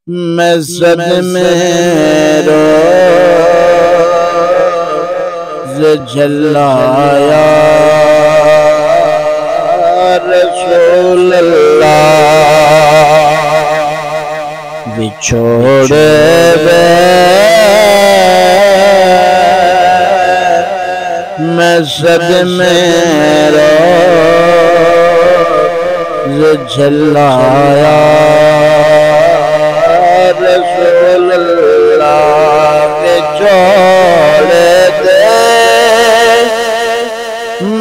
میں صدمے روز جھلایا رسول اللہ بچھوڑے میں صدمے روز جھلایا رسول اللہ بچھوڑے دے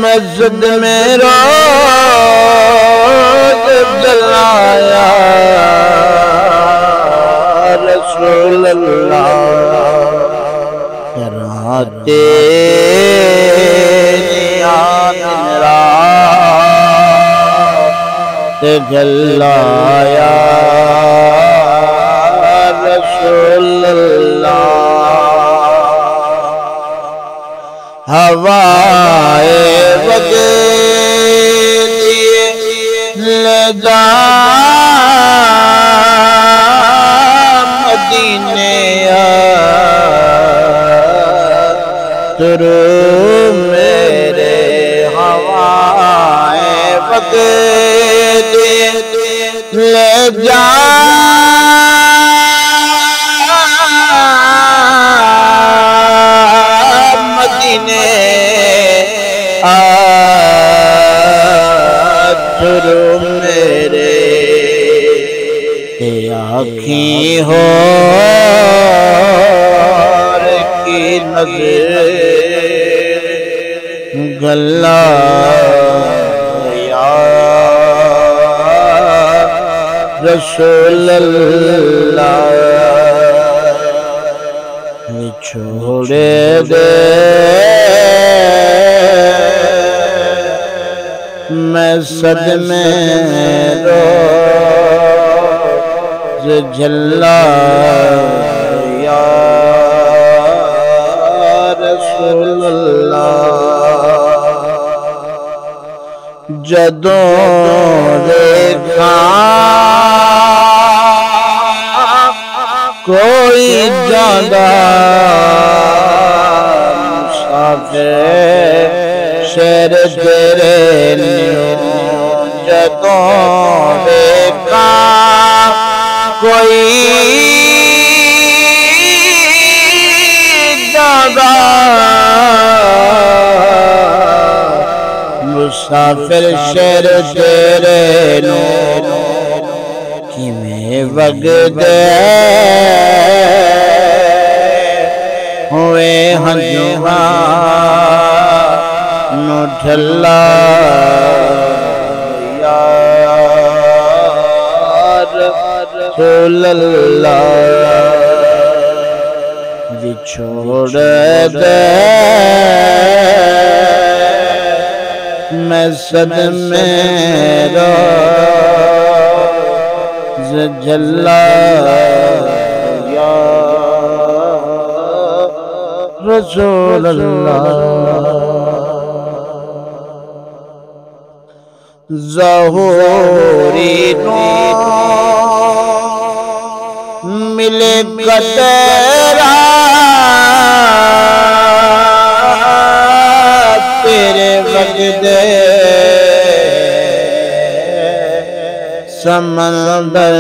میں صدمے روز جھلایا رسول اللہ کراتے جھلایا رسول اللہ ہوائے وگتی لے جا مدینے ترو میرے ہوائے وگتی لے جا مدینے ترو میرے آنکھیں ہو کی نظر گلا یا رسول اللہ چھوڑے دے میں صدمے روز جھلایا رسول اللہ جدوں دیکھا کوئی جاندہ مسافر شہر تیرے نیوں جدوں دیکھا کوئی جاندہ مسافر شہر تیرے نیوں میں وگدے ہوئے ہنجواں نو ڈھلا یا رسول اللہ بچھوڑ دے میں صدمے روز جھلایا رسول اللہ ظہوری ملے گا تیرا تیرے وجدے سمندر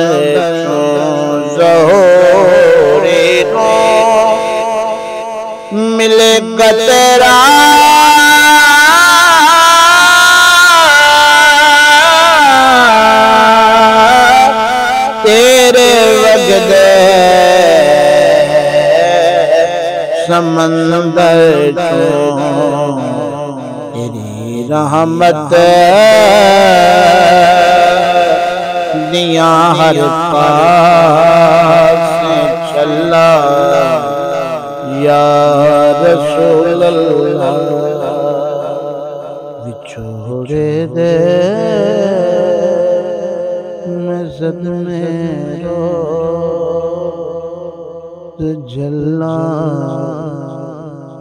ظہوری ملے گا تیرا تیرے وجدے سمندر تیری رحمت دیا ہر پاس چلا یا رسول اللہ بچھوڑے دے میں صدمے روز جھلا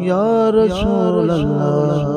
یا رسول اللہ